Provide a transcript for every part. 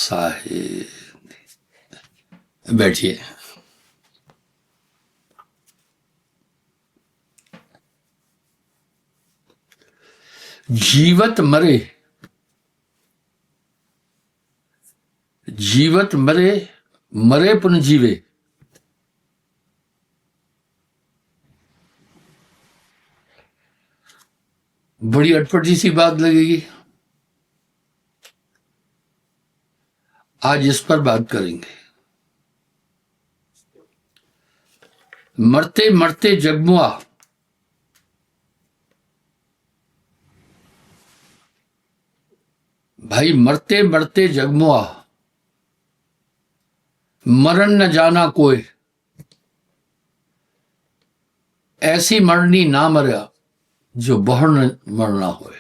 साहेब, बैठिए। जीवत मरे, जीवत मरे, मरे पुन जीवे। बड़ी अटपटी सी बात लगेगी। आज इस पर बात करेंगे। मरते मरते जगमुआ, भाई मरते मरते जगमुआ, मरण न जाना कोई, ऐसी मरनी ना मरा जो बहुर न मरना होए।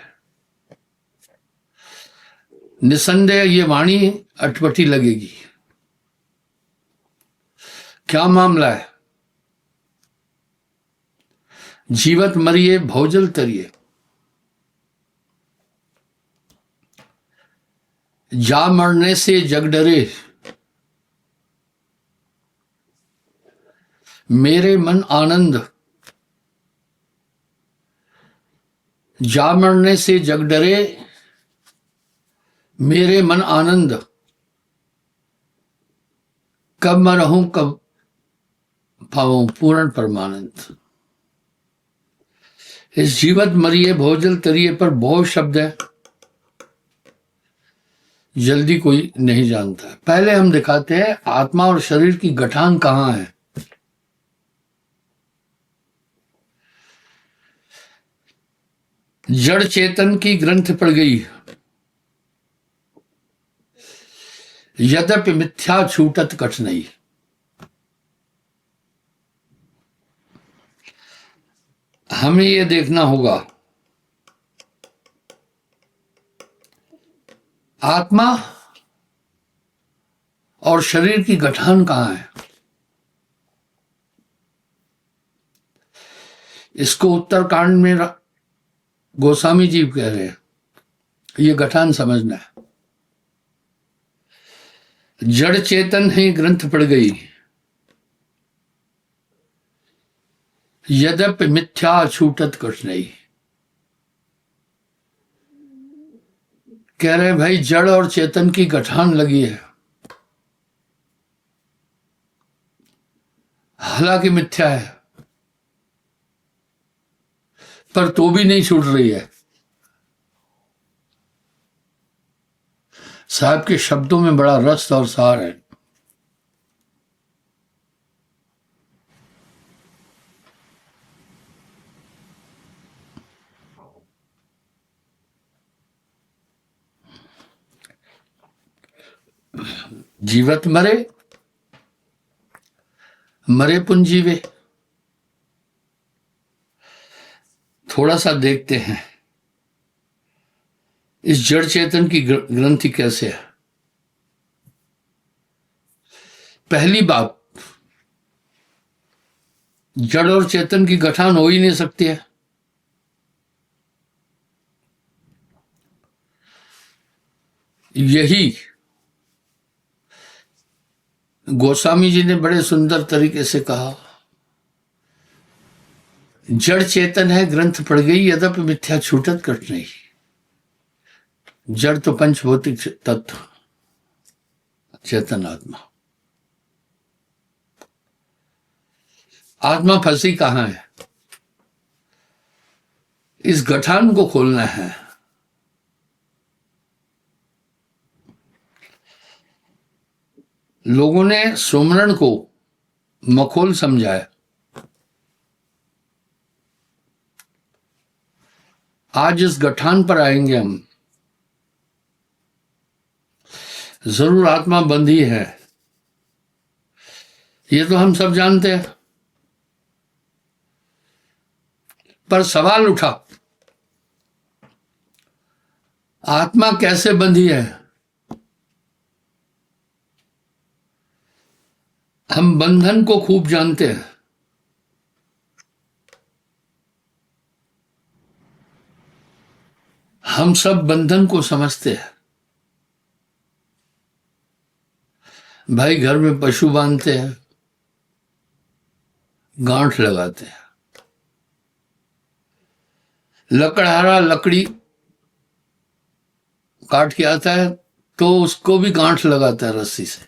निसंदेह ये वाणी अटपटी लगेगी। क्या मामला है? जीवत मरिए भोजल तरिए, जा मरने से जग डरे, मेरे मन आनंद। जा मरने से जग डरे, मेरे मन आनंद। कब मरहूं कब पाऊं पूर्ण परमानंद। इस जीवत मरिए भोजल तरिए पर बहुत शब्द है, जल्दी कोई नहीं जानता। पहले हम दिखाते हैं आत्मा और शरीर की गठान कहां है। जड़ चेतन की ग्रंथ पड़ गई, यद्यपि मिथ्या छूटत कठिनाई। हमें यह देखना होगा आत्मा और शरीर की गठान कहां है। इसको उत्तरकांड में गोस्वामी जी कह रहे हैं, ये गठान समझना है। जड़ चेतन ही ग्रंथ पड़ गई, यद्यपि मिथ्या छूटत कठिनाई। कह रहे भाई जड़ और चेतन की गठान लगी है, हालांकि मिथ्या है, पर तो भी नहीं छूट रही है। साहब के शब्दों में बड़ा रस और सार है। जीवत मरे, मरे पुन जीवे। थोड़ा सा देखते हैं इस जड़ चेतन की ग्रंथि कैसे है। पहली बात, जड़ और चेतन की गठान हो ही नहीं सकती है। यही गोस्वामी जी ने बड़े सुंदर तरीके से कहा, जड़ चेतन है ग्रंथ पड़ गई, यद्यपि मिथ्या छूटत कट नहीं। जड़ तो पंचभौतिक तत्व, चेतन आत्मा। आत्मा फंसी कहां है, इस गठान को खोलना है। लोगों ने सुमरण को मखोल समझा है। आज इस गठान पर आएंगे हम। जरूर आत्मा बंधी है, ये तो हम सब जानते हैं, पर सवाल उठा आत्मा कैसे बंधी है। हम बंधन को खूब जानते हैं, हम सब बंधन को समझते हैं। भाई घर में पशु बांधते हैं, गांठ लगाते हैं। लकड़हारा लकड़ी काट के आता है तो उसको भी गांठ लगाता है रस्सी से।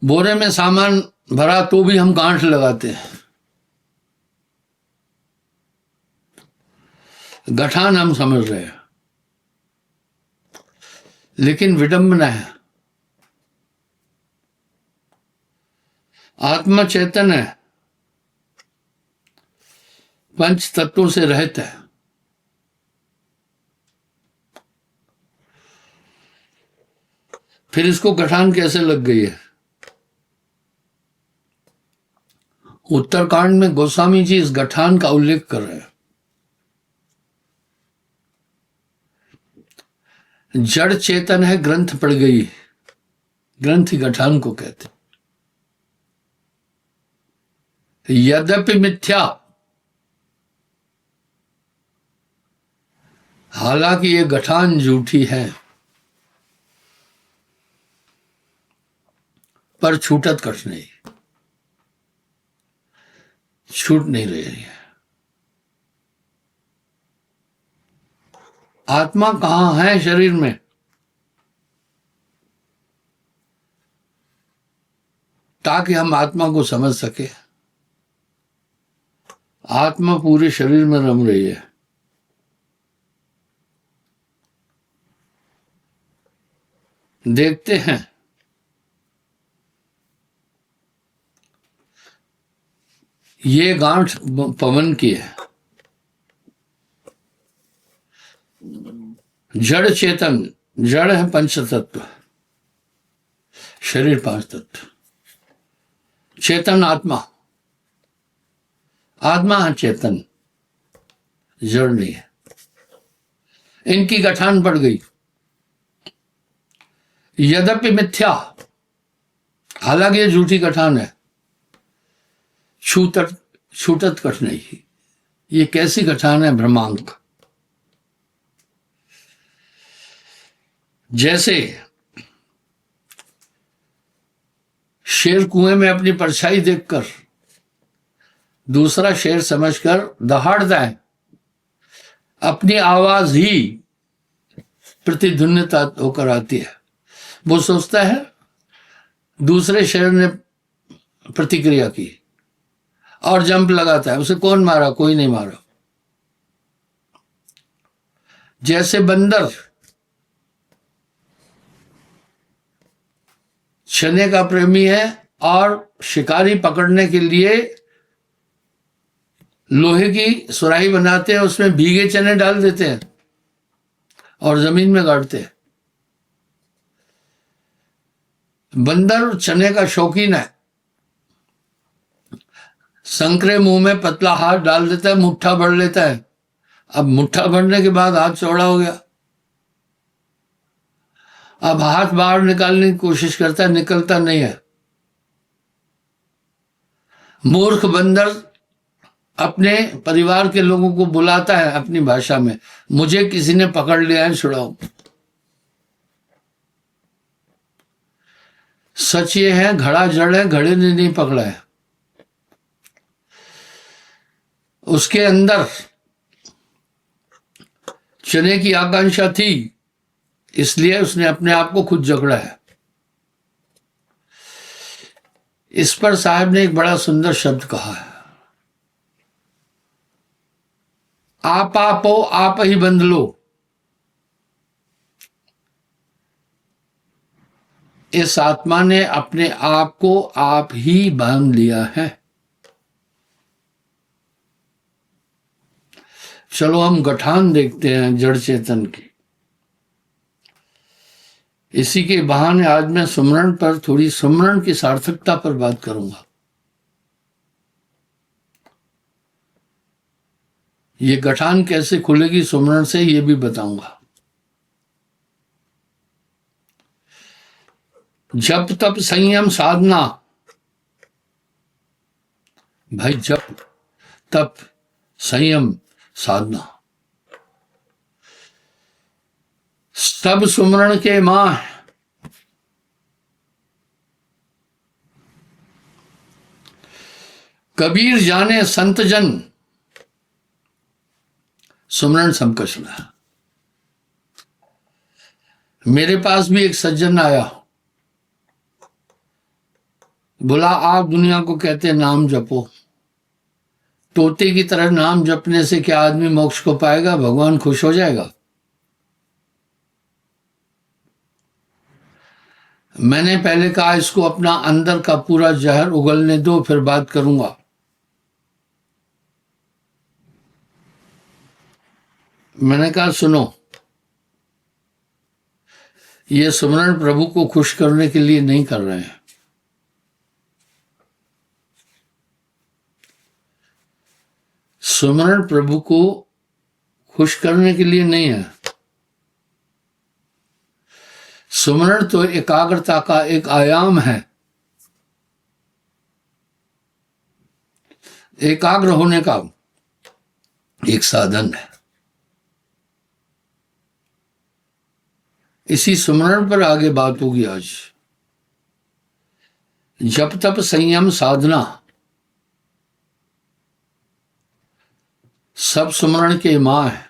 बोरे में सामान भरा तो भी हम गांठ लगाते हैं। गठान हम समझ रहे हैं, लेकिन विडंबना है। आत्मा चेतन है, पंच तत्वों से रहित है। फिर इसको गठान कैसे लग गई है? उत्तरकांड में गोस्वामी जी इस गठान का उल्लेख कर रहे हैं। जड़ चेतन है, ग्रंथ पड़ गई। ग्रंथ गठान को कहते हैं। यद्यपि मिथ्या, हालांकि ये गठान झूठी है, पर छूटत कठ नहीं, छूट नहीं रही है। आत्मा कहां है शरीर में? ताकि हम आत्मा को समझ सके। आत्मा पूरे शरीर में रम रही है। देखते हैं, ये गांठ पवन की है। जड़ चेतन, जड़ है पंच तत्व, शरीर पांच तत्व, चेतन आत्मा। आत्मा है चेतन, जड़ नहीं है। इनकी गठान पड़ गई। यद्यपि मिथ्या, हालांकि ये झूठी गठान है। छूटत कठ नहीं। ये कैसी गठान है? भ्रमांक। जैसे शेर कुएं में अपनी परछाई देखकर दूसरा शेर समझकर दहाड़ता है, अपनी आवाज ही प्रतिध्वनिता होकर आती है। वो सोचता है दूसरे शेर ने प्रतिक्रिया की और जंप लगाता है। उसे कौन मारा? कोई नहीं मारा। जैसे बंदर चने का प्रेमी है और शिकारी पकड़ने के लिए लोहे की सुराही बनाते हैं, उसमें भीगे चने डाल देते हैं और जमीन में गाड़ते हैं। बंदर चने का शौकीन है, संकरे मुंह में पतला हाथ डाल देता है, मुट्ठा भर लेता है। अब मुट्ठा भरने के बाद हाथ चौड़ा हो गया। अब हाथ बाहर निकालने की कोशिश करता है, निकलता नहीं है। मूर्ख बंदर अपने परिवार के लोगों को बुलाता है अपनी भाषा में, मुझे किसी ने पकड़ लिया है, छुड़ाओ। सच ये है, घड़ा जड़ है, घड़े ने नहीं पकड़ा है। उसके अंदर चने की आकांक्षा थी, इसलिए उसने अपने आप को खुद जकड़ा है। इस पर साहब ने एक बड़ा सुंदर शब्द कहा है, आपो आप ही बंध लो। इस आत्मा ने अपने आप को आप ही बांध लिया है। चलो हम गठान देखते हैं जड़ चेतन की। इसी के बहाने आज मैं सुमरण पर, थोड़ी सुमरण की सार्थकता पर बात करूंगा। ये गठान कैसे खुलेगी सुमरण से, ये भी बताऊंगा। जप तप संयम साधना, भाई जप तप संयम साधना, सब सुमरण के माँ। कबीर जाने संत जन, सुमरण समकषणा। मेरे पास भी एक सज्जन आया, बोला आप दुनिया को कहते नाम जपो, तोते की तरह नाम जपने से क्या आदमी मोक्ष को पाएगा? भगवान खुश हो जाएगा? मैंने पहले कहा इसको अपना अंदर का पूरा जहर उगलने दो, फिर बात करूंगा। मैंने कहा सुनो, ये सुमरण प्रभु को खुश करने के लिए नहीं कर रहे हैं। सुमरण प्रभु को खुश करने के लिए नहीं है। सुमरण तो एकाग्रता का एक आयाम है, एकाग्र होने का एक साधन है। इसी सुमरण पर आगे बात होगी आज। जप तप संयम साधना सब सुमरण के माँ है।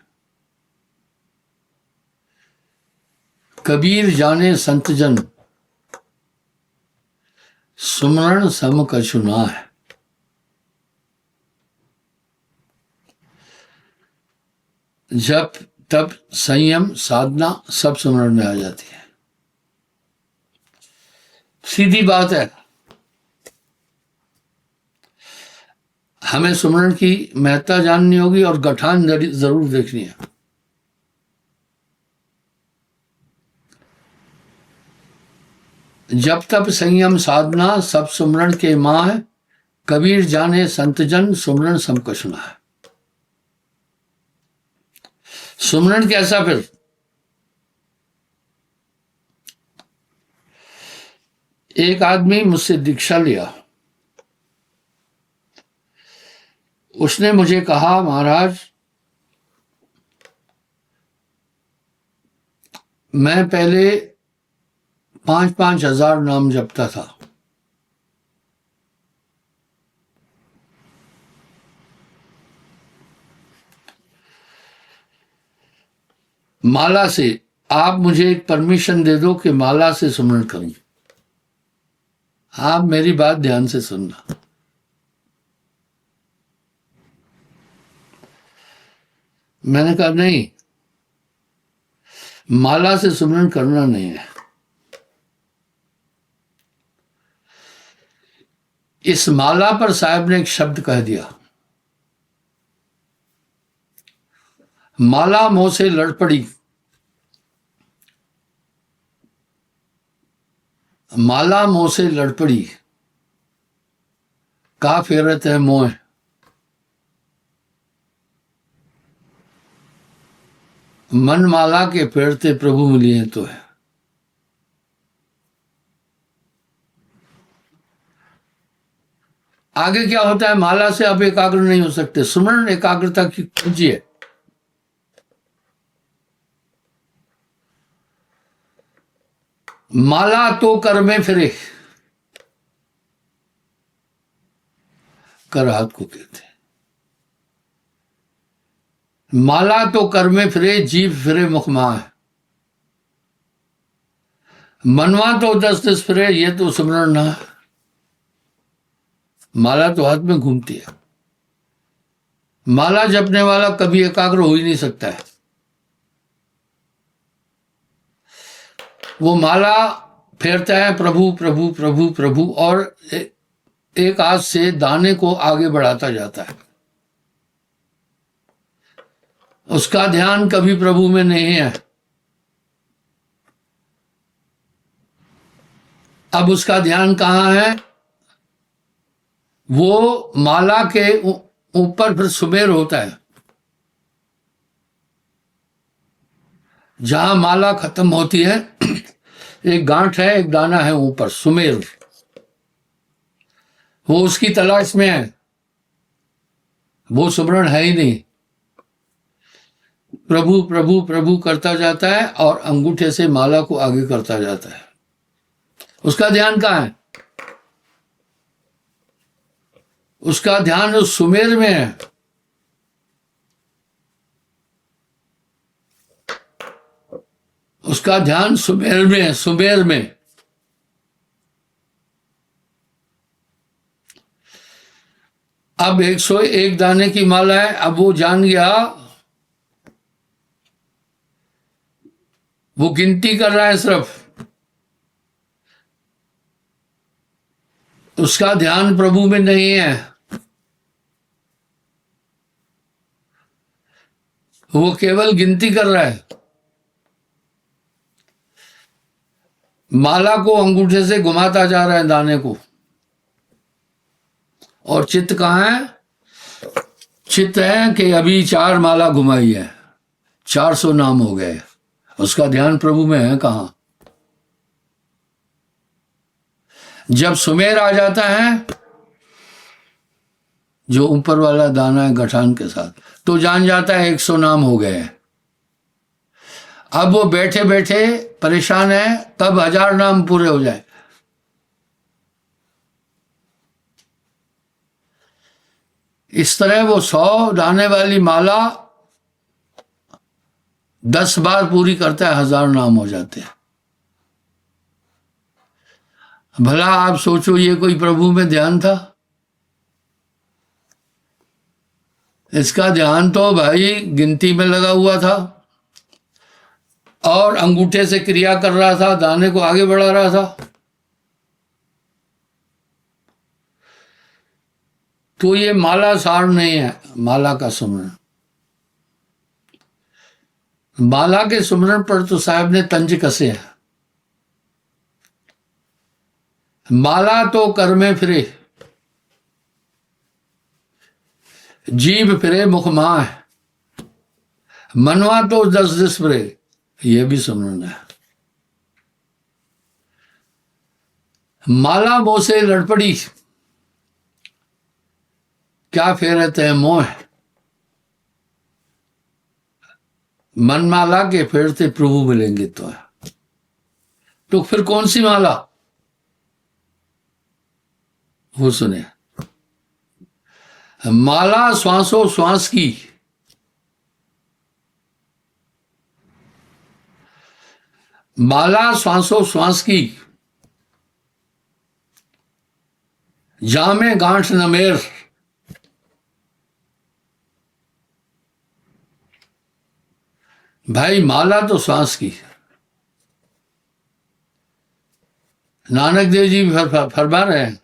कबीर जाने संत जन, सुमरण सम कछु नाहि। जप तप संयम साधना सब सुमरण में आ जाती है। सीधी बात है। हमें सुमरण की महत्ता जाननी होगी और गठान जरूर देखनी है। जप तप संयम साधना सब सुमरण के माँ है। कबीर जाने संत जन, सुमरण सम कछु नाहि। सुमरण कैसा? फिर एक आदमी मुझसे दीक्षा लिया। उसने मुझे कहा महाराज मैं पहले 5-5 हजार नाम जपता था, माला से। आप मुझे एक परमिशन दे दो कि माला से सुमरण करूं। आप मेरी बात ध्यान से सुनना। मैंने कहा नहीं, माला से सुमरण करना नहीं है। इस माला पर साहब ने एक शब्द कह दिया, माला मोह से लड़ पड़ी। माला मोह से लड़ पड़ी, का फेरत है मोह। मन माला के फेरते प्रभु मिलिए तो है। आगे क्या होता है? माला से आप एकाग्र नहीं हो सकते। सुमरण एकाग्रता की कुंजी है। माला तो कर में फिरे, कर हाथ को कहते हैं। माला तो कर में फिरे, जीभ फिरे मुख माह। मनवा तो 10-10 फिरे, ये तो सुमरण ना। माला तो हाथ में घूमती है। माला जपने वाला कभी एकाग्र हो ही नहीं सकता है। वो माला फेरता है प्रभु प्रभु प्रभु प्रभु, और एक हाथ से दाने को आगे बढ़ाता जाता है। उसका ध्यान कभी प्रभु में नहीं है। अब उसका ध्यान कहाँ है? वो माला के ऊपर फिर सुमेर होता है। जहां माला खत्म होती है एक गांठ है, एक दाना है ऊपर, सुमेर। वो उसकी तलाश में है। वो सुमरण है ही नहीं। प्रभु प्रभु प्रभु करता जाता है और अंगूठे से माला को आगे करता जाता है। उसका ध्यान कहाँ है? उसका ध्यान उस सुमेर में है। उसका ध्यान सुमेर में है, सुमेर में। अब 101 दाने की माला है। अब वो जान गया, वो गिनती कर रहा है सिर्फ, उसका ध्यान प्रभु में नहीं है। वो केवल गिनती कर रहा है। माला को अंगूठे से घुमाता जा रहा है, दाने को। और चित्त कहाँ है? चित्त है कि अभी 4 माला घुमाई है, 400 नाम हो गए। उसका ध्यान प्रभु में है कहाँ? जब सुमेर आ जाता है, जो ऊपर वाला दाना है गठान के साथ, तो जान जाता है 100 नाम हो गए। अब वो बैठे बैठे परेशान है कब 1000 नाम पूरे हो जाए। इस तरह वो 100 दाने वाली माला 10 बार पूरी करता है, 1000 नाम हो जाते हैं। भला आप सोचो, ये कोई प्रभु में ध्यान था? इसका ध्यान तो भाई गिनती में लगा हुआ था और अंगूठे से क्रिया कर रहा था, दाने को आगे बढ़ा रहा था। तो ये माला सार नहीं है, माला का सुमरन। माला के सुमरन पर तो साहब ने तंज कसे है। माला तो कर में फिरे, जीभ फिरे मुख माह, मनवा तो 10 दिस फिरे। ये भी सुमरन है। माला मोह से लड़पड़ी, क्या फेरते हैं मोह, मन माला के फेरते प्रभु मिलेंगे तो फिर कौन सी माला? वो सुने, माला श्वासों श्वास की, माला श्वासों श्वास की, जामे गांठ नमेर। भाई माला तो श्वास की। नानक देव जी फरमा रहे हैं,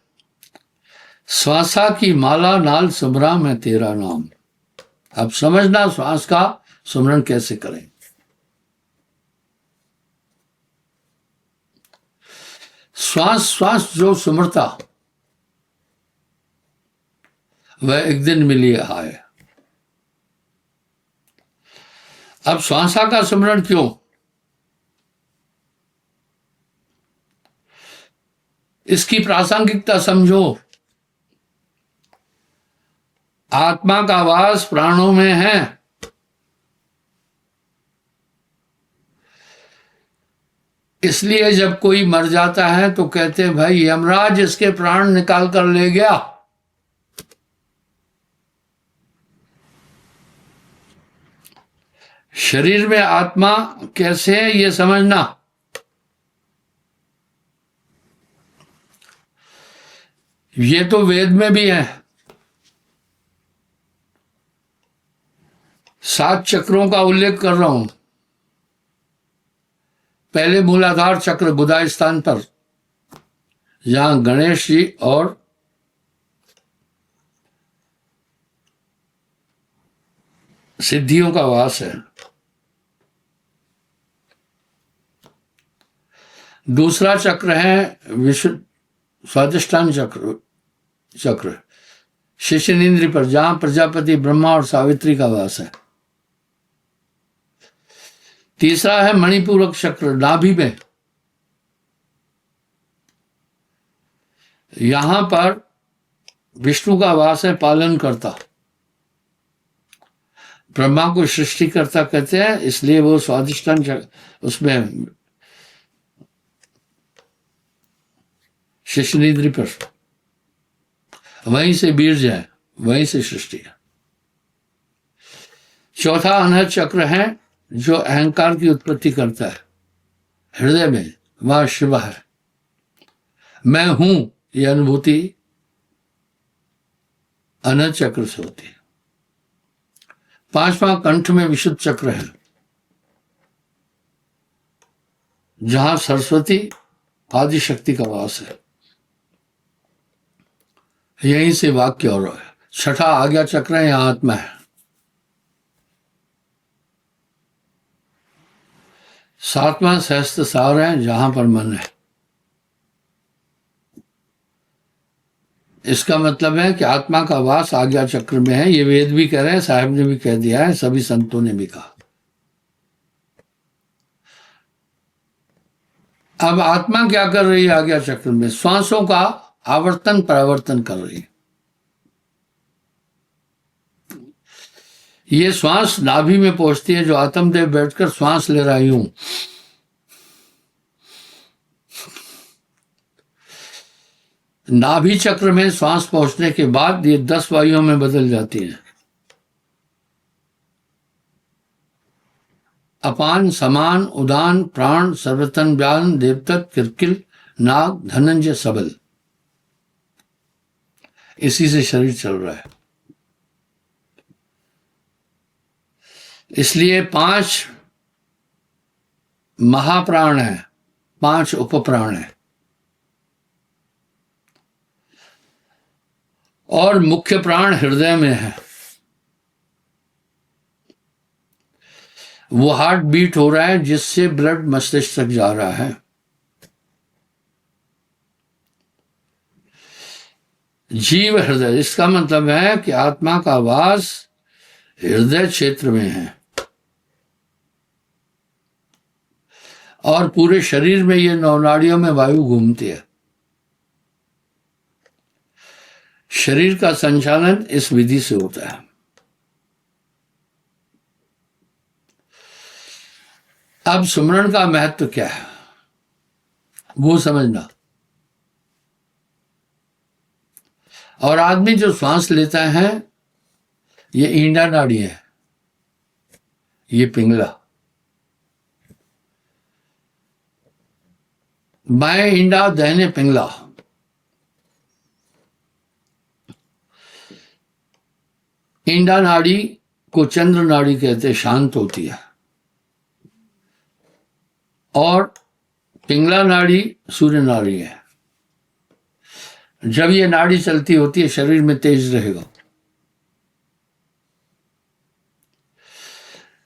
श्वासा की माला नाल सुमरा में तेरा नाम। अब समझना श्वास का सुमरन कैसे करें। श्वास श्वास जो सुमरता, वह एक दिन मिली आए। अब श्वासा का सुमरन क्यों? इसकी प्रासंगिकता समझो। आत्मा का वास प्राणों में है। इसलिए जब कोई मर जाता है तो कहते हैं भाई यमराज इसके प्राण निकाल कर ले गया। शरीर में आत्मा कैसे है ये समझना। ये तो वेद में भी है। 7 चक्रों का उल्लेख कर रहा हूं। पहले मूलाधार चक्र बुधा स्थान पर, जहां गणेश जी और सिद्धियों का वास है। दूसरा चक्र है विश्व स्वादिष्ठान चक्र शिशुनेन्द्रिय पर, जहां प्रजापति ब्रह्मा और सावित्री का वास है। तीसरा है मणिपूरक चक्र नाभि में, यहां पर विष्णु का वास है, पालन करता। ब्रह्मा को सृष्टिकर्ता कहते हैं, इसलिए वो स्वादिष्टान उसमें शिशुनिद्रि पर वहीं से बीज है, वहीं से सृष्टि है। चौथा अनहद चक्र है जो अहंकार की उत्पत्ति करता है हृदय में, वह शिव है। मैं हूं यह अनुभूति अनहद चक्र से होती है। पांचवा कंठ में विशुद्ध चक्र है, जहां सरस्वती आदि शक्ति का वास है, यहीं से वाक्य और है। छठा आज्ञा चक्र है, यहां आत्मा है। सातवां सहस्त्र सार है, जहां पर मन है। इसका मतलब है कि आत्मा का वास आज्ञा चक्र में है। ये वेद भी कह रहे हैं, साहब ने भी कह दिया है, सभी संतों ने भी कहा। अब आत्मा क्या कर रही है आज्ञा चक्र में? श्वासों का आवर्तन परावर्तन कर रही है। ये श्वास नाभि में पहुंचती है, जो आत्मदेव बैठकर श्वास ले रहा यूं, नाभि चक्र में श्वास पहुंचने के बाद ये 10 वायुओं में बदल जाती है। अपान, समान, उदान, प्राण, सर्वतन, व्यान, देवतक, किरकिल, नाग, धनंजय, सबल। इसी से शरीर चल रहा है। इसलिए 5 महाप्राण है, 5 उपप्राण है, और मुख्य प्राण हृदय में है। वो हार्ट बीट हो रहा है, जिससे ब्लड मस्तिष्क तक जा रहा है। जीव हृदय, इसका मतलब है कि आत्मा का वास हृदय क्षेत्र में है, और पूरे शरीर में ये 9 नाड़ियों में वायु घूमती है। शरीर का संचालन इस विधि से होता है। अब सुमरण का महत्व क्या है वो समझना। और आदमी जो श्वास लेता है, ये ईंडा नाड़ी है, ये पिंगला। बाएं ईंडा, दाहिने पिंगला। ईंडा नाड़ी को चंद्र नाड़ी कहते, शांत होती है, और पिंगला नाड़ी सूर्य नाड़ी है। जब ये नाड़ी चलती होती है, शरीर में तेज रहेगा।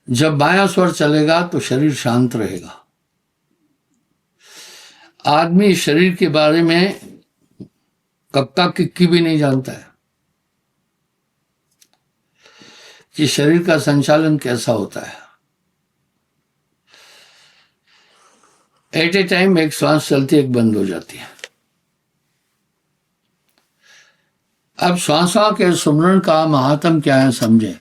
जब बायां स्वर चलेगा तो शरीर शांत रहेगा। आदमी शरीर के बारे में कक्का किक्की भी नहीं जानता है कि शरीर का संचालन कैसा होता है। एट ए टाइम एक श्वास चलती, एक बंद हो जाती है। अब श्वासों के सुमरण का महात्म क्या है समझें।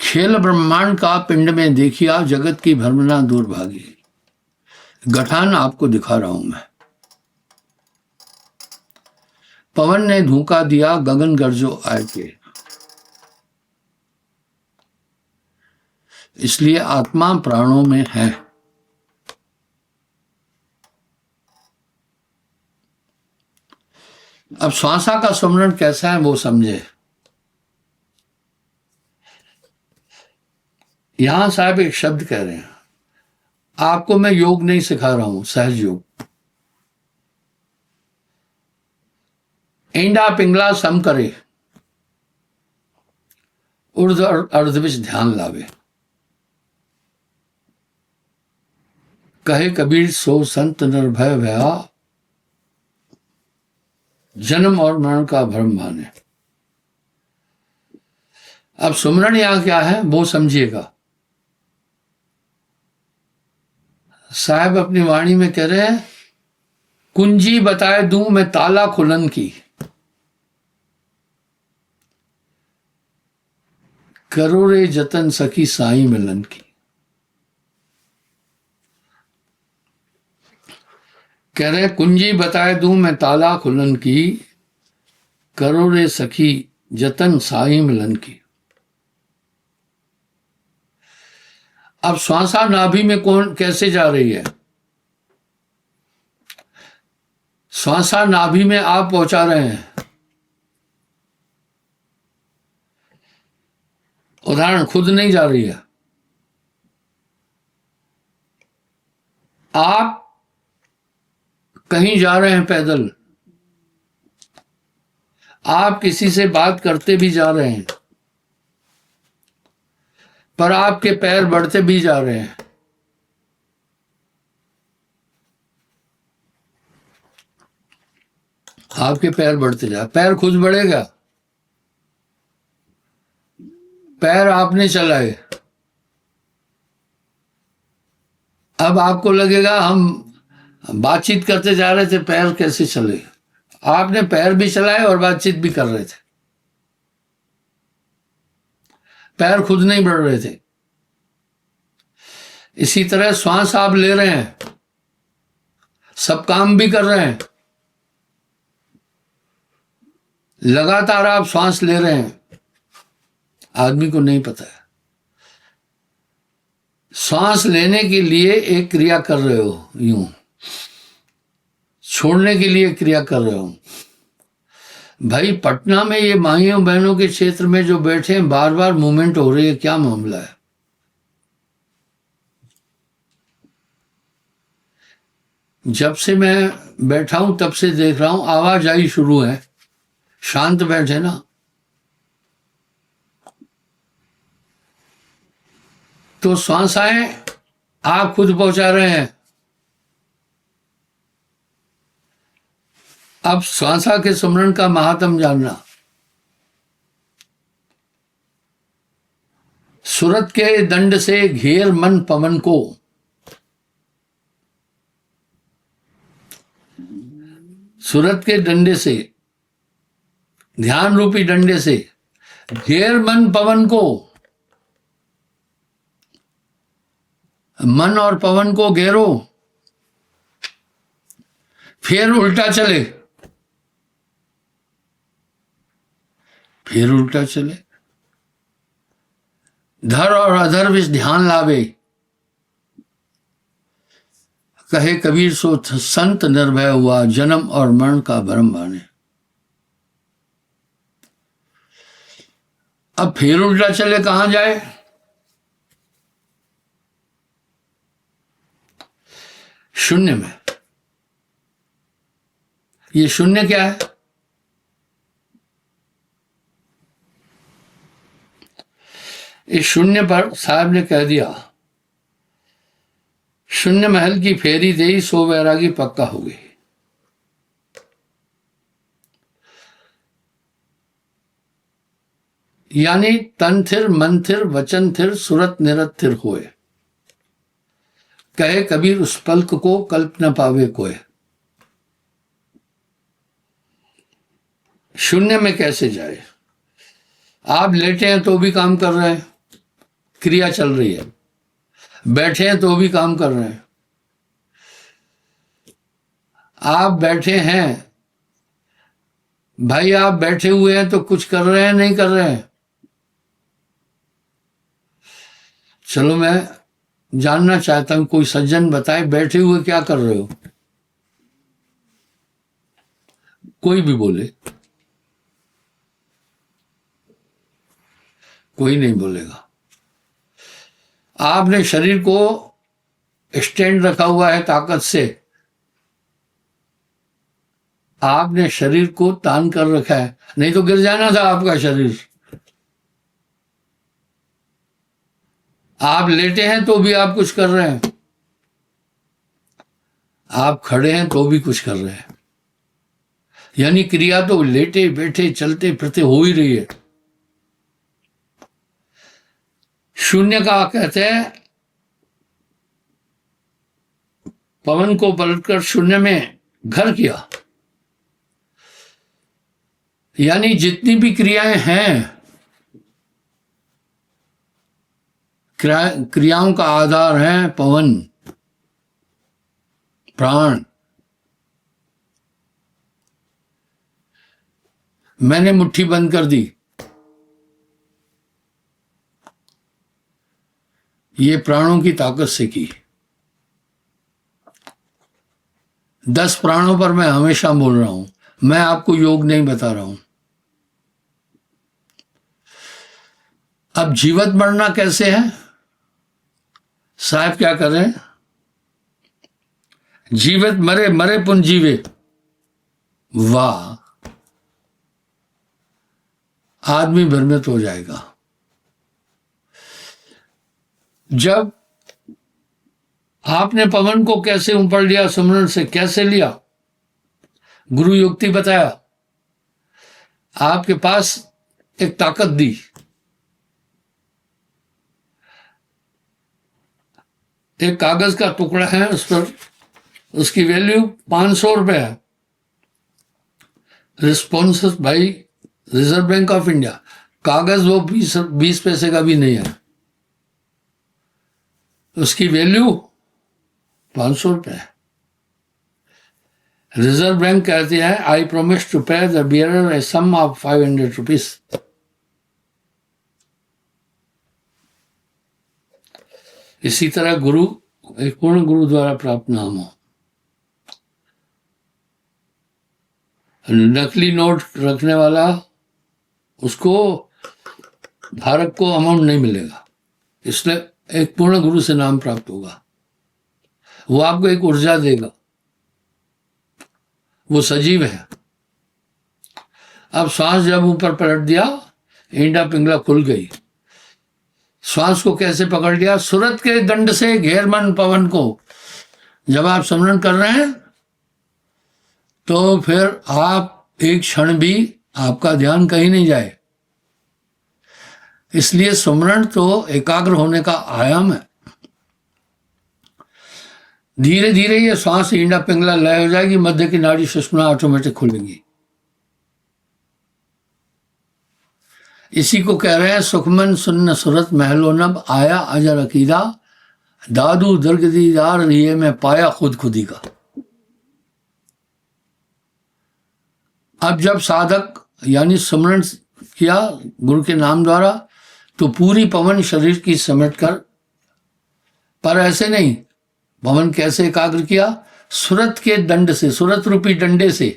खेल ब्रह्मांड का पिंड में देखिया, जगत की भ्रमणा दूर भागी। गठान आपको दिखा रहा हूं मैं। पवन ने धूका दिया, गगन गर्जो आए के। इसलिए आत्मा प्राणों में है। अब श्वासा का सुमरण कैसा है वो समझे। यहां साहब एक शब्द कह रहे हैं, आपको मैं योग नहीं सिखा रहा हूं, सहज योग। ईंडा पिंगला सम करे, उर्ध और अर्ध विच ध्यान लावे। कहे कबीर सो संत निर्भय भया, जन्म और मरण का भ्रम माने। अब सुमरण यहां क्या है वो समझिएगा। साहब अपनी वाणी में कह रहे हैं कुंजी बताए दूं मैं ताला खुलन की, करो रे जतन सखी साई मिलन की। कह रहे कुंजी बताए दूं मैं ताला खुलन की, करो रे सखी जतन साई मिलन की। अब श्वासा नाभि में कौन कैसे जा रही है? श्वासा नाभि में आप पहुंचा रहे हैं। उदाहरण, खुद नहीं जा रही है। आप कहीं जा रहे हैं पैदल, आप किसी से बात करते भी जा रहे हैं, पर आपके पैर बढ़ते भी जा रहे हैं। आपके पैर बढ़ते जा, पैर खुद बढ़ेगा? पैर आपने चलाए। अब आपको लगेगा हम बातचीत करते जा रहे थे, पैर कैसे चले? आपने पैर भी चलाए और बातचीत भी कर रहे थे, पैर खुद नहीं बढ़ रहे थे। इसी तरह श्वास आप ले रहे हैं, सब काम भी कर रहे हैं, लगातार आप श्वास ले रहे हैं, आदमी को नहीं पता है। श्वास लेने के लिए एक क्रिया कर रहे हो, यूं छोड़ने के लिए क्रिया कर रहे हो। भाई पटना में ये माइयों बहनों के क्षेत्र में जो बैठे हैं, बार बार मूवमेंट हो रही है, क्या मामला है? जब से मैं बैठा हूं तब से देख रहा हूं, आवाज आई शुरू है। शांत बैठे ना, तो श्वासाएं आप खुद पहुंचा रहे हैं। अब श्वासा के सुमरण का महात्म जानना। सूरत के दंड से घेर मन पवन को, सूरत के डंडे से, ध्यान रूपी डंडे से घेर मन पवन को, मन और पवन को घेरो, फिर उल्टा चले, फिर उल्टा चले। धर और अधर विच ध्यान लावे, कहे कबीर सो संत निर्भय हुआ, जन्म और मरण का भरम माने। अब फिर उल्टा चले, कहां जाए? शून्य में। ये शून्य क्या है? इस शून्य पर साहब ने कह दिया, शून्य महल की फेरी दे सो बैरागी पक्का हो गई। यानी तन थिर मन थिर वचन थिर सुरत निरत थिर होए, कहे कबीर उस पल्क को कल्प न पावे कोय। शून्य में कैसे जाए? आप लेटे हैं तो भी काम कर रहे हैं, क्रिया चल रही है, बैठे हैं तो भी काम कर रहे हैं। आप बैठे हैं भाई, आप बैठे हुए हैं तो कुछ कर रहे हैं, नहीं कर रहे हैं? चलो मैं जानना चाहता हूं, कोई सज्जन बताए बैठे हुए क्या कर रहे हो? कोई भी बोले, कोई नहीं बोलेगा। आपने शरीर को स्टैंड रखा हुआ है ताकत से, आपने शरीर को तान कर रखा है, नहीं तो गिर जाना था आपका शरीर। आप लेटे हैं तो भी आप कुछ कर रहे हैं, आप खड़े हैं तो भी कुछ कर रहे हैं। यानी क्रिया तो लेटे बैठे चलते फिरते हो ही रही है। शून्य का कहते हैं, पवन को पलटकर शून्य में घर किया। यानी जितनी भी क्रियाएं हैं, क्रियाओं का आधार है पवन, प्राण। मैंने मुट्ठी बंद कर दी, ये प्राणों की ताकत से की। 10 प्राणों पर मैं हमेशा बोल रहा हूं, मैं आपको योग नहीं बता रहा हूं। अब जीवत मरना कैसे है? साहब क्या कर रहे हैं? जीवित मरे, मरे पुन जीवे। वाह, आदमी भ्रमित हो जाएगा। जब आपने पवन को कैसे ऊपर लिया, सुमरन से कैसे लिया, गुरु युक्ति बताया, आपके पास एक ताकत दी। एक कागज का टुकड़ा है, उस पर उसकी वैल्यू 500 रुपए है। रिस्पॉन्स भाई रिजर्व बैंक ऑफ इंडिया, कागज वो 20 पैसे का भी नहीं है, उसकी वैल्यू 500 रुपए है। रिजर्व बैंक कहती है, I promise to pay the bearer a sum of 500 rupees. इसी तरह गुरु एक पूर्ण गुरु द्वारा प्राप्त नाम हो। नकली नोट रखने वाला, उसको धारक को अमाउंट नहीं मिलेगा, इसलिए एक पूर्ण गुरु से नाम प्राप्त होगा। वो आपको एक ऊर्जा देगा, वो सजीव है। अब श्वास जब ऊपर पलट दिया, इंडा पिंगला खुल गई। श्वास को कैसे पकड़ लिया? सूरत के दंड से घेर मन पवन को। जब आप स्मरण कर रहे हैं तो फिर आप एक क्षण भी आपका ध्यान कहीं नहीं जाए। इसलिए स्मरण तो एकाग्र होने का आयाम है। धीरे धीरे ये श्वास इंडा पिंगला लय हो जाएगी, मध्य की नाड़ी सुषुम्ना ऑटोमेटिक खुलेंगी। इसी को कह रहे हैं, सुखमन सुन्न सुरत महलो नब, आया अजर अकीदा, दादू दरगदीदार रिये में पाया खुद खुदी का। अब जब साधक यानी स्मरण किया गुरु के नाम द्वारा, तो पूरी पवन शरीर की समेट कर, पर ऐसे नहीं। पवन कैसे एकाग्र किया? सुरत के दंड से, सुरत रूपी डंडे से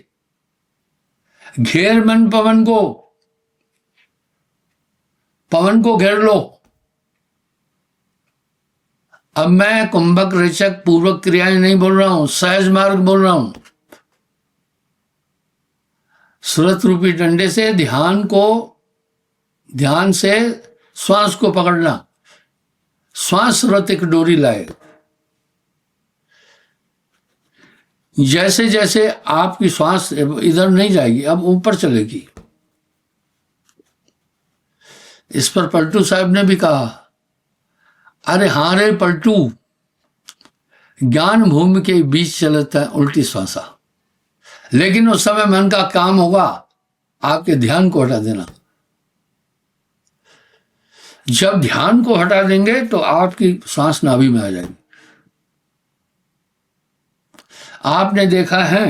घेर मन पवन को, पवन को घेर लो। अब मैं कुंभक रेचक पूर्वक क्रियाएं नहीं बोल रहा हूं, सहज मार्ग बोल रहा हूं। सुरत रूपी डंडे से ध्यान को, ध्यान से श्वास को पकड़ना। श्वास सुरत एक डोरी लाए। जैसे जैसे आपकी श्वास इधर नहीं जाएगी, अब ऊपर चलेगी। इस पर पलटू साहब ने भी कहा, अरे हाँ रे पलटू, ज्ञान भूमि के बीच चलता है उल्टी श्वासा। लेकिन उस समय मन का काम होगा आपके ध्यान को हटा देना। जब ध्यान को हटा देंगे तो आपकी श्वास नाभि में आ जाएगी। आपने देखा है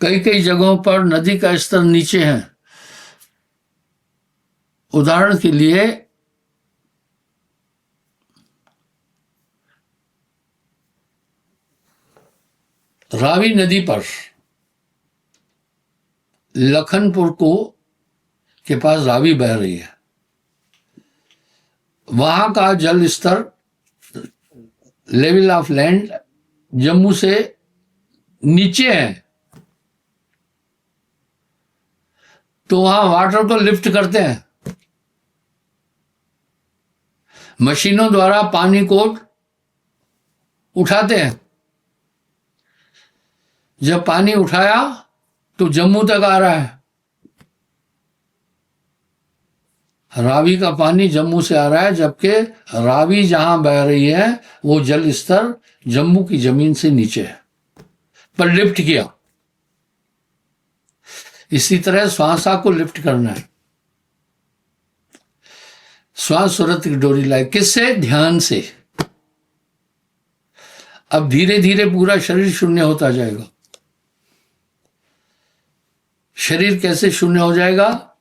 कई कई जगहों पर नदी का स्तर नीचे है। उदाहरण के लिए रावी नदी पर लखनपुर को के पास रावी बह रही है। वहां का जल स्तर, लेवल ऑफ लैंड जम्मू से नीचे है। तो वहां वाटर को लिफ्ट करते हैं, मशीनों द्वारा पानी को उठाते हैं। जब पानी उठाया तो जम्मू तक आ रहा है। रावी का पानी जम्मू से आ रहा है, जबकि रावी जहां बह रही है वो जल स्तर जम्मू की जमीन से नीचे है। पर लिफ्ट किया। इसी तरह श्वासा को लिफ्ट करना है। श्वास सुरत की डोरी लाए, किससे? ध्यान से। अब धीरे धीरे पूरा शरीर शून्य होता जाएगा। शरीर कैसे शून्य हो जाएगा?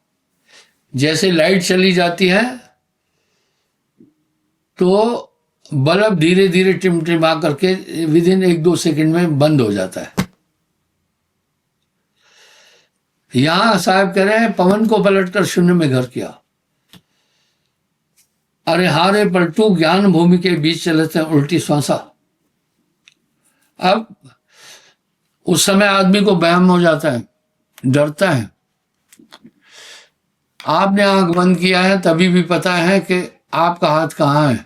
जैसे लाइट चली जाती है तो बल्ब धीरे धीरे टिमटिमा करके विद इन 1-2 सेकंड में बंद हो जाता है। यहां साहब कह रहे हैं पवन को पलटकर शून्य में घर किया। अरे हारे पलटू ज्ञान भूमि के बीच चलते हैं उल्टी श्वासा। अब उस समय आदमी को वहम हो जाता है, डरता है। आपने आंख बंद किया है तभी भी पता है कि आपका हाथ कहाँ है।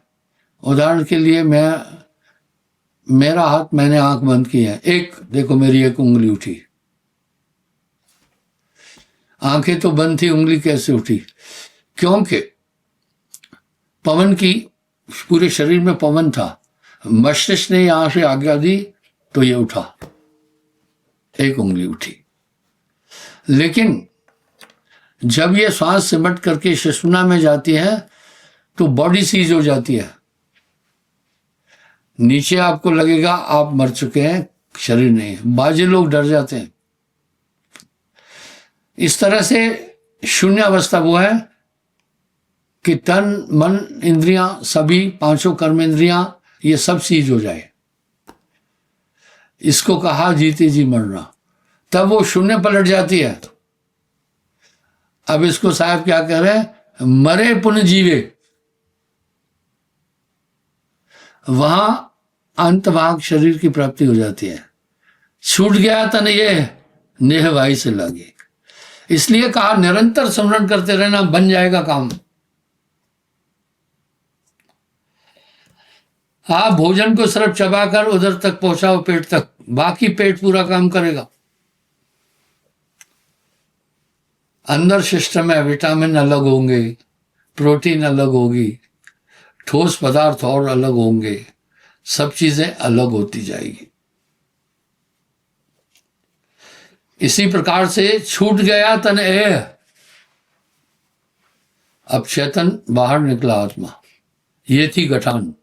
उदाहरण के लिए मेरा हाथ, मैंने आंख बंद की है, देखो मेरी एक उंगली उठी। आंखें तो बंद थी, उंगली कैसे उठी? क्योंकि पवन की, पूरे शरीर में पवन था, मस्तिष्क ने यहां से आज्ञा दी तो ये उठा, एक उंगली उठी। लेकिन जब ये श्वास सिमट करके सुषुम्ना में जाती है तो बॉडी सीज हो जाती है। नीचे आपको लगेगा आप मर चुके हैं, शरीर नहीं है। बाजे लोग डर जाते हैं। इस तरह से शून्य अवस्था वो है कि तन मन इंद्रियां सभी 5 कर्मेंद्रियां ये सब सीज हो जाए। इसको कहा जीते जी मरना। तब वो शून्य पलट जाती है। अब इसको साहब क्या कह रहे हैं? मरे पुनः जीवे। वहां अंतभाग शरीर की प्राप्ति हो जाती है। छूट गया तन ये नेह वाई से लगे। इसलिए कहा निरंतर स्मरण करते रहना, बन जाएगा काम। आप भोजन को सिर्फ चबाकर उधर तक पहुंचाओ, पेट तक, बाकी पेट पूरा काम करेगा। अंदर सिस्टम में विटामिन अलग होंगे, प्रोटीन अलग होगी, ठोस पदार्थ और अलग होंगे, सब चीजें अलग होती जाएगी। इसी प्रकार से छूट गया तन एह। अब चेतन बाहर निकला, आत्मा। ये थी गठान।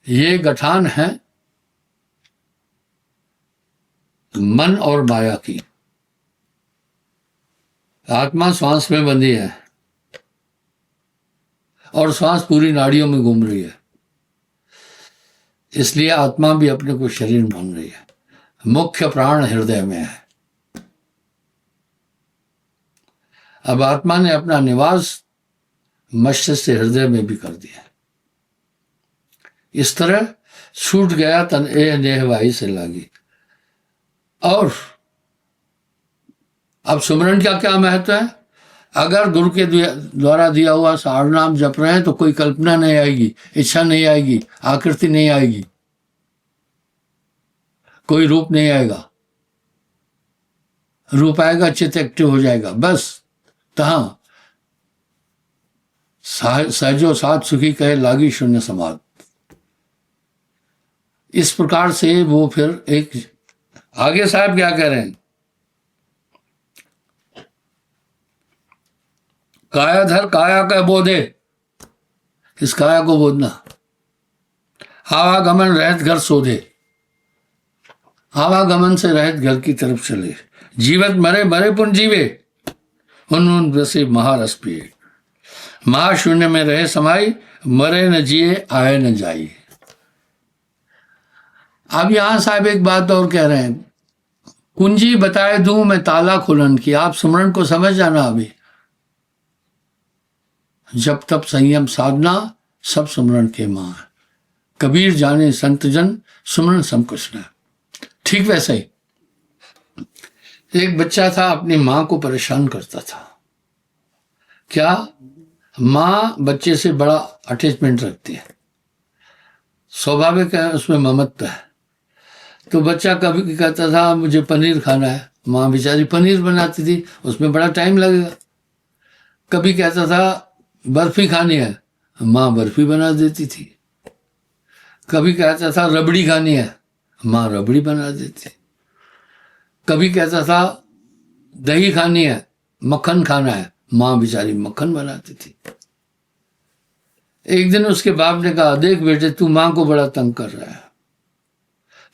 ये गठान है मन और माया की। आत्मा श्वास में बंधी है और श्वास पूरी नाड़ियों में घूम रही है। इसलिए आत्मा भी अपने को शरीर मान रही है। मुख्य प्राण हृदय में है। अब आत्मा ने अपना निवास मस्तिष्क से हृदय में भी कर दिया। इस तरह छूट गया तन ए नेहवाई से लागी। और अब सुमरन का क्या महत्व है? अगर गुरु के द्वारा दिया हुआ सार नाम जप रहे हैं तो कोई कल्पना नहीं आएगी, इच्छा नहीं आएगी, आकृति नहीं आएगी, कोई रूप नहीं आएगा। रूप आएगा चित्त एक्टिव हो जाएगा, बस। तहां सहजो साथ सुखी कहे लागी शून्य समाध। इस प्रकार से वो फिर एक आगे साहब क्या कह रहे हैं? कायाधर काया का बोधे, इस काया को बोधना। आवागमन रहत घर सोधे, आवागमन से रहत घर की तरफ चले। जीवत मरे मरे पुन जीवे, उन बसे महारस पिए। महाशून्य में रहे समाई, मरे न जिए आए न जाइए। अब यहां साहब एक बात और कह रहे हैं, कुंजी बताए दूं मैं ताला खुलन की। आप सुमरन को समझ जाना। अभी जब तब संयम साधना, सब सुमरन के मां। कबीर जाने संत जन, सुमरन सब कुछ न। ठीक वैसे ही एक बच्चा था, अपनी मां को परेशान करता था। क्या? मां बच्चे से बड़ा अटैचमेंट रखती है, स्वाभाविक है, उसमें ममत्व है। तो बच्चा कभी कहता था मुझे पनीर खाना है, मां बेचारी पनीर बनाती थी, उसमें बड़ा टाइम लगेगा। कभी कहता था बर्फी खानी है, मां बर्फी बना देती थी। कभी कहता था रबड़ी खानी है, माँ रबड़ी बना देती। कभी कहता था दही खानी है, मक्खन खाना है, माँ बेचारी मक्खन बनाती थी। एक दिन उसके बाप ने कहा, देख बेटे तू माँ को बड़ा तंग कर रहा है,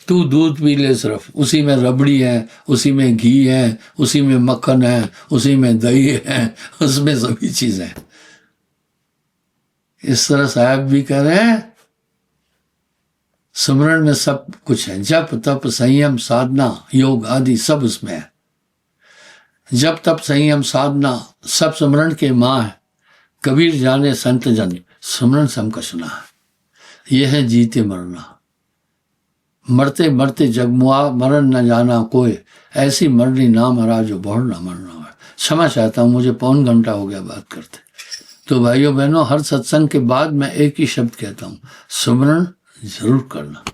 तू दूध पी ले, सिर्फ उसी में रबड़ी है, उसी में घी है, उसी में मक्खन है, उसी में दही है, उसमें सभी चीजें। इस तरह साहब भी कह रहे हैं सिमरन में सब कुछ है, जप तप संयम साधना योग आदि सब उसमें है। जप तप संयम साधना सब सिमरन के माँ है। कबीर जाने संत जन सिमरन सम कछुना है। यह है जीते मरना, मरते मरते जगमुआ मरण न जाना कोई, ऐसी मरनी ना मरा जो बहु न मरना है। क्षमा चाहता हूँ, मुझे पौन घंटा हो गया बात करते। तो भाइयों बहनों, हर सत्संग के बाद मैं एक ही शब्द कहता हूँ, सिमरन जरूर करना।